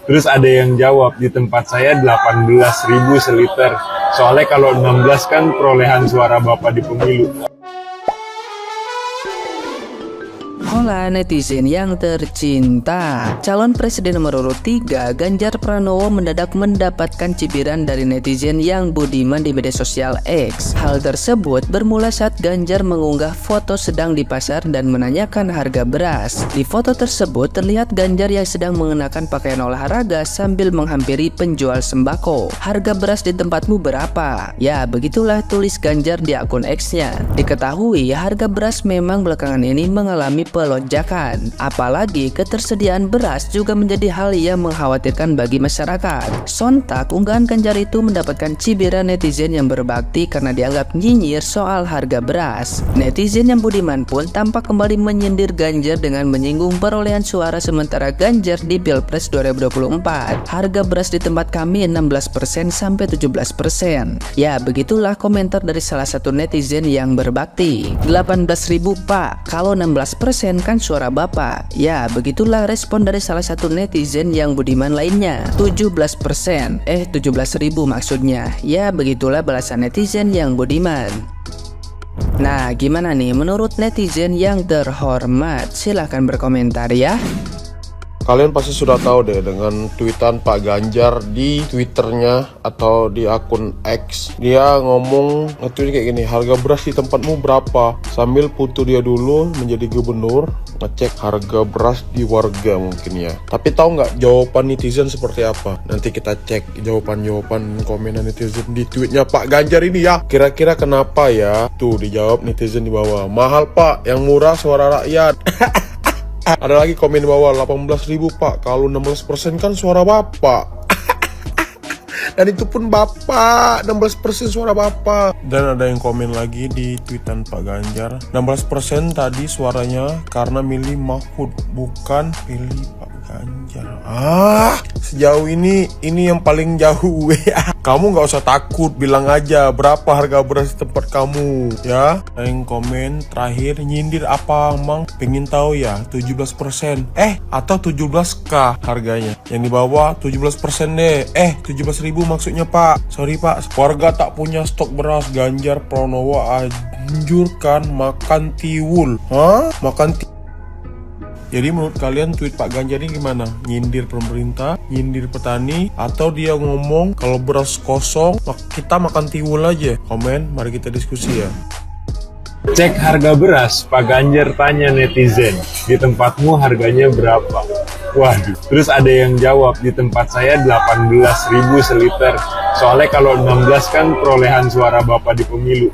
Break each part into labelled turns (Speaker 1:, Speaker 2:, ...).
Speaker 1: Terus ada yang jawab, di tempat saya 18.000 seliter. Soalnya kalau 16 kan perolehan suara Bapak di pemilu.
Speaker 2: Hola netizen yang tercinta, calon presiden nomor urut 3 Ganjar Pranowo mendadak mendapatkan cibiran dari netizen yang budiman di media sosial X. Hal tersebut bermula saat Ganjar mengunggah foto sedang di pasar dan menanyakan harga beras. Di foto tersebut terlihat Ganjar yang sedang mengenakan pakaian olahraga sambil menghampiri penjual sembako. Harga beras di tempatmu berapa? Ya, begitulah tulis Ganjar di akun X-nya. Diketahui harga beras memang belakangan ini mengalami pelonjakan. Apalagi ketersediaan beras juga menjadi hal yang mengkhawatirkan bagi masyarakat. Sontak unggahan Ganjar itu mendapatkan cibiran netizen yang berbakti karena dianggap nyinyir soal harga beras. Netizen yang budiman pun tampak kembali menyindir Ganjar dengan menyinggung perolehan suara sementara Ganjar di Pilpres 2024. Harga beras di tempat kami 16% sampai 17%. Ya, begitulah komentar dari salah satu netizen yang berbakti. 18.000 Pak, kalau 16% kan suara Bapak. Ya, begitulah respon dari salah satu netizen yang budiman lainnya. 17%, 17.000 maksudnya. Ya, begitulah balasan netizen yang budiman. Nah, gimana nih menurut netizen yang terhormat? Silahkan berkomentar ya.
Speaker 3: Kalian pasti sudah tahu deh dengan tweetan Pak Ganjar di Twitternya atau di akun X. Dia ngomong nge-tweet kayak gini, harga beras di tempatmu berapa? Sambil foto dia dulu menjadi gubernur, ngecek harga beras di warga mungkin ya. Tapi tahu nggak jawaban netizen seperti apa? Nanti kita cek jawaban komenan netizen di tweetnya Pak Ganjar ini ya. Kira-kira kenapa ya? Tuh dijawab netizen di bawah. Mahal Pak, yang murah suara rakyat. Ada lagi komen di bawah, 18.000 Pak, kalau 16% kan suara Bapak. Dan itu pun Bapak, 16% suara Bapak. Dan ada yang komen lagi di tweetan Pak Ganjar, 16% tadi suaranya karena milih Mahfud, bukan pilih Pak Ganjar. Sejauh ini yang paling jauh ya. Kamu nggak usah takut, bilang aja berapa harga beras di tempat kamu ya. Yang komen terakhir, nyindir apa Mang? Pengen tahu ya, 17% atau 17k harganya. Yang di bawah 17% deh. 17.000 maksudnya Pak. Sorry Pak, warga tak punya stok beras. Ganjar Pranowo anjurkan makan tiwul. Makan tiwul. Jadi menurut kalian tweet Pak Ganjar ini gimana? Nyindir pemerintah, nyindir petani, atau dia ngomong kalau beras kosong kita makan tiwul aja? Komen, mari kita diskusi ya.
Speaker 1: Cek harga beras, Pak Ganjar tanya netizen, di tempatmu harganya berapa? Waduh, terus ada yang jawab, di tempat saya 18.000 seliter. Soalnya kalau 16 kan perolehan suara Bapak di pemilu.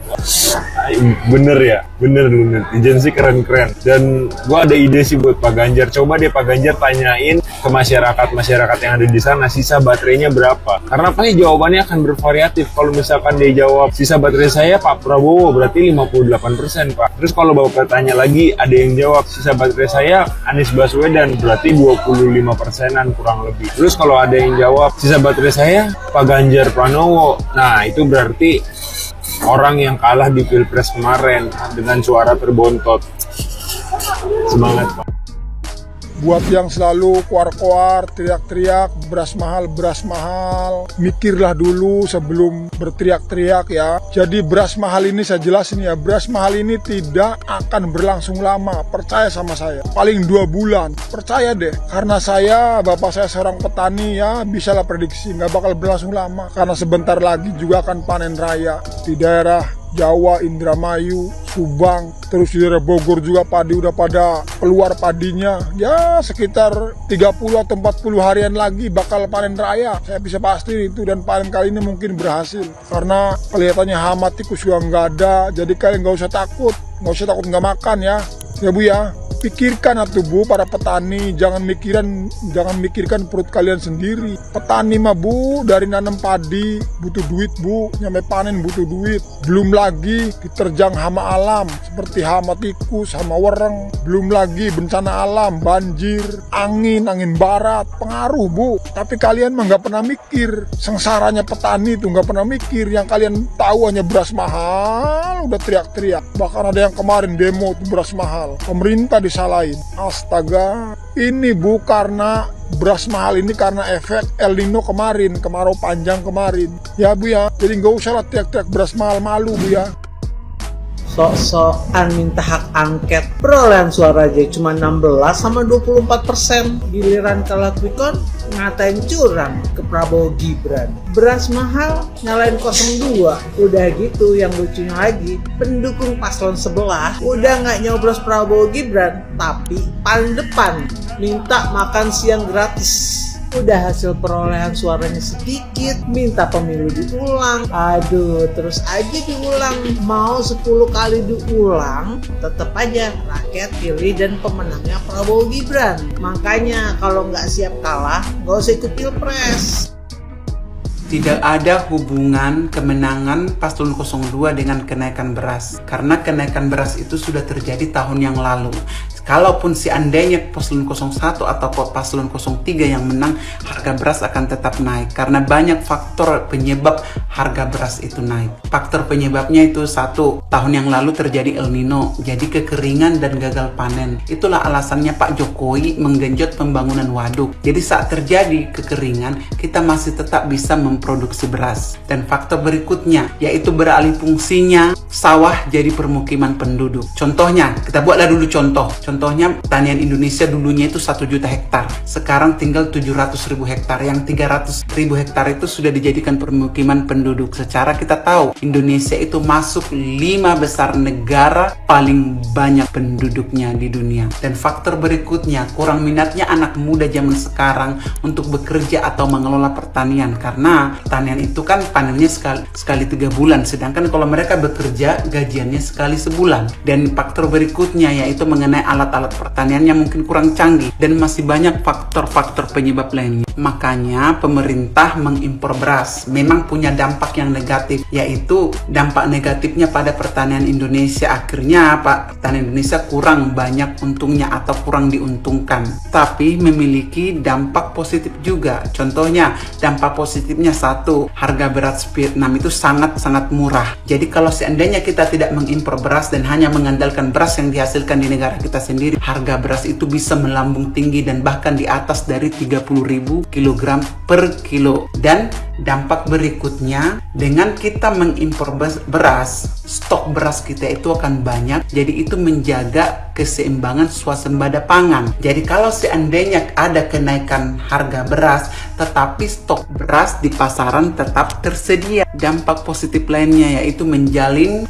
Speaker 1: Bener ya, bener. Netizen sih keren-keren. Dan gua ada ide sih buat Pak Ganjar. Coba deh Pak Ganjar tanyain ke masyarakat yang ada di sana sisa baterainya berapa. Karena pasti jawabannya akan bervariatif. Kalau misalkan dia jawab sisa baterai saya Pak Prabowo berarti 58% Pak. Terus kalau Bapak tanya lagi ada yang jawab sisa baterai saya Anies Baswedan berarti 25%-an kurang lebih. Terus kalau ada yang jawab sisa baterai saya Pak Ganjar Pranowo, nah itu berarti orang yang kalah di Pilpres kemarin dengan suara terbontot. Semangat Pak.
Speaker 4: Buat yang selalu kuar-kuar, teriak-teriak, beras mahal, mikirlah dulu sebelum berteriak-teriak ya. Jadi beras mahal ini saya jelasin ya, beras mahal ini tidak akan berlangsung lama, percaya sama saya. Paling 2 bulan, percaya deh. Karena bapak saya seorang petani ya, bisalah prediksi, nggak bakal berlangsung lama. Karena sebentar lagi juga akan panen raya di daerah Jawa, Indramayu, Subang, terus di daerah Bogor juga padi udah pada keluar padinya. Ya sekitar 30 atau 40 harian lagi bakal panen raya. Saya bisa pasti itu, dan panen kali ini mungkin berhasil. Karena kelihatannya hama tikus juga nggak ada, jadi kalian nggak usah takut nggak makan ya. Ya Bu ya. Pikirkan atuh Bu, para petani, jangan mikirkan perut kalian sendiri. Petani mah Bu, dari nanam padi butuh duit Bu, nyampe panen butuh duit. Belum lagi diterjang hama alam seperti hama tikus, hama wereng. Belum lagi bencana alam, banjir, angin barat, pengaruh Bu. Tapi kalian mah nggak pernah mikir, sengsaranya petani itu nggak pernah mikir. Yang kalian tahu hanya beras mahal, udah teriak-teriak. Bahkan ada yang kemarin demo tuh beras mahal. Pemerintah disalahin. Astaga, ini Bu karena beras mahal ini karena efek El Nino kemarin, kemarau panjang kemarin. Ya Bu ya, jadi nggak usah lah teriak-teriak beras mahal, malu Bu ya.
Speaker 5: Sok-sokan minta hak angket, perolehan suara aja cuma 16 sama 24%. Giliran kalah quick count ngatain curang ke Prabowo Gibran. Beras mahal nyalain 02. Udah gitu, yang lucunya lagi, pendukung paslon sebelah udah nggak nyoblos Prabowo Gibran, tapi paling depan minta makan siang gratis. Udah hasil perolehan suaranya sedikit, minta pemilu diulang. Aduh, terus aja diulang. Mau 10 kali diulang, tetap aja rakyat pilih dan pemenangnya Prabowo Gibran. Makanya kalau nggak siap kalah, nggak usah ikut pilpres.
Speaker 6: Tidak ada hubungan kemenangan paslon 02 dengan kenaikan beras. Karena kenaikan beras itu sudah terjadi tahun yang lalu. Kalaupun seandainya paslon 01 atau paslon 03 yang menang, harga beras akan tetap naik. Karena banyak faktor penyebab harga beras itu naik. Faktor penyebabnya itu satu, tahun yang lalu terjadi El Nino, jadi kekeringan dan gagal panen. Itulah alasannya Pak Jokowi menggenjot pembangunan waduk. Jadi saat terjadi kekeringan, kita masih tetap bisa memproduksi beras. Dan faktor berikutnya, yaitu beralih fungsinya sawah jadi permukiman penduduk. Contohnya, kita buatlah dulu Contohnya, tanian Indonesia dulunya itu 1 juta hektar. Sekarang tinggal 700.000 hektar. Yang 300.000 hektar itu sudah dijadikan permukiman penduduk. Secara kita tahu, Indonesia itu masuk 5 besar negara paling banyak penduduknya di dunia. Dan faktor berikutnya, kurang minatnya anak muda zaman sekarang untuk bekerja atau mengelola pertanian. Karena pertanian itu kan panennya sekali 3 bulan. Sedangkan kalau mereka bekerja, gajiannya sekali sebulan. Dan faktor berikutnya yaitu mengenai alat-alat pertaniannya mungkin kurang canggih, dan masih banyak faktor-faktor penyebab lainnya. Makanya pemerintah mengimpor beras memang punya dampak yang negatif, yaitu dampak negatifnya pada pertanian Indonesia. Akhirnya pertanian Indonesia kurang banyak untungnya atau kurang diuntungkan, tapi memiliki dampak positif juga. Contohnya, dampak positifnya satu, harga beras Vietnam itu sangat-sangat murah. Jadi kalau seandainya kita tidak mengimpor beras dan hanya mengandalkan beras yang dihasilkan di negara kita sendiri, harga beras itu bisa melambung tinggi dan bahkan di atas dari 30.000 kg per kilo. Dan dampak berikutnya, dengan kita mengimpor beras, stok beras kita itu akan banyak, jadi itu menjaga keseimbangan swasembada pangan. Jadi kalau seandainya ada kenaikan harga beras, tetapi stok beras di pasaran tetap tersedia. Dampak positif lainnya yaitu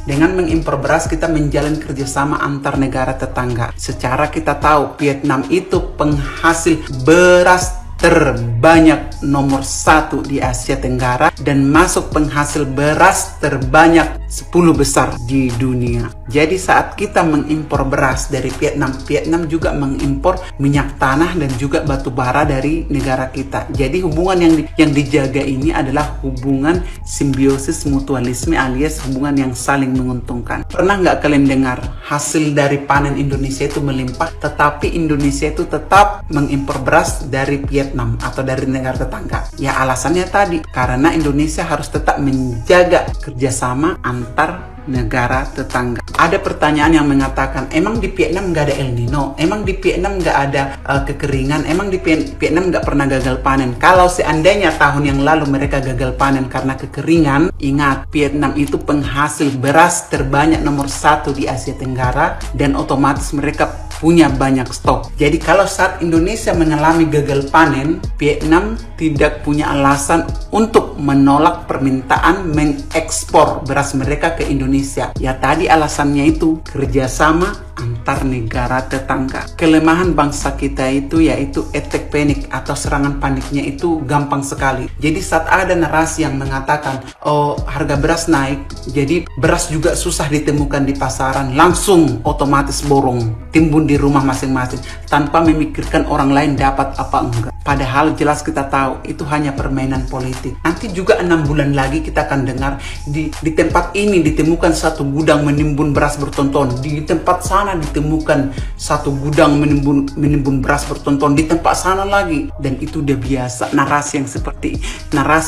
Speaker 6: dengan mengimpor beras, kita menjalin kerjasama antar negara tetangga. Secara kita tahu, Vietnam itu penghasil beras terbanyak nomor 1 di Asia Tenggara dan masuk penghasil beras terbanyak 10 besar di dunia. Jadi saat kita mengimpor beras dari Vietnam juga mengimpor minyak tanah dan juga batu bara dari negara kita. Jadi hubungan yang dijaga ini adalah hubungan simbiosis mutualisme alias hubungan yang saling menguntungkan. Pernah nggak kalian dengar hasil dari panen Indonesia itu melimpah, tetapi Indonesia itu tetap mengimpor beras dari Vietnam atau dari negara tetangga? Ya alasannya tadi, karena Indonesia harus tetap menjaga kerjasama antar negara tetangga. Ada pertanyaan yang mengatakan, emang di Vietnam nggak ada El Nino? Emang di Vietnam nggak ada kekeringan? Emang di Vietnam nggak pernah gagal panen? Kalau seandainya tahun yang lalu mereka gagal panen karena kekeringan, ingat, Vietnam itu penghasil beras terbanyak nomor 1 di Asia Tenggara dan otomatis mereka punya banyak stok. Jadi kalau saat Indonesia mengalami gagal panen, Vietnam tidak punya alasan untuk menolak permintaan mengekspor beras mereka ke Indonesia. Ya tadi alasannya itu kerjasama antar negara tetangga. Kelemahan bangsa kita itu yaitu attack panic atau serangan paniknya itu gampang sekali. Jadi saat ada narasi yang mengatakan, oh harga beras naik, jadi beras juga susah ditemukan di pasaran, langsung otomatis borong, timbun di rumah masing-masing tanpa memikirkan orang lain dapat apa enggak. Padahal jelas kita tahu itu hanya permainan politik. Nanti juga 6 bulan lagi kita akan dengar di tempat ini ditemukan satu gudang menimbun beras bertonton, di tempat sana ditemukan temukan satu gudang menimbun beras bertonton di tempat sana lagi. Dan itu udah biasa, narasi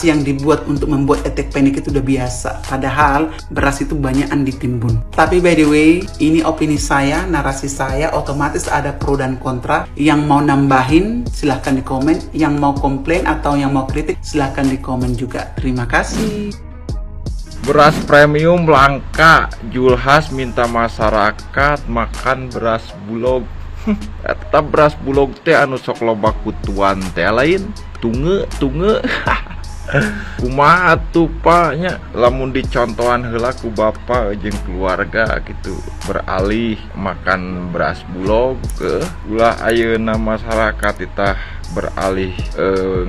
Speaker 6: yang dibuat untuk membuat etek panik itu udah biasa. Padahal beras itu banyakan ditimbun. Tapi by the way, ini opini saya, narasi saya, otomatis ada pro dan kontra. Yang mau nambahin silahkan di komen, yang mau komplain atau yang mau kritik silahkan di komen juga. Terima kasih.
Speaker 7: Beras premium langka, Julhas minta masyarakat makan beras bulog. Eta beras bulog teh anu sok loba kutuan teh lain tunge kumaha tuh paknya lamun dicontohan heula ku bapa jeung keluarga gitu beralih makan beras bulog ke ulah ayeuna masyarakat itah beralih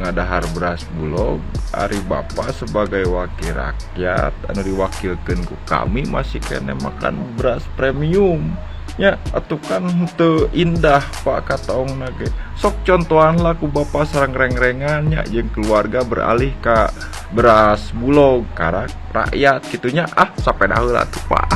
Speaker 7: ngadahar beras bulog. Ari bapa sebagai wakil rakyat anu diwakilkeun ku kami masih kene makan beras premium ya, atuh kan teu indah Pak kataong nage. Sok contohan lah ku bapa sareng reng-rengannya jeung keluarga beralih ka beras bulog karak rakyat gitunya. Sapeda heula tuh Pak.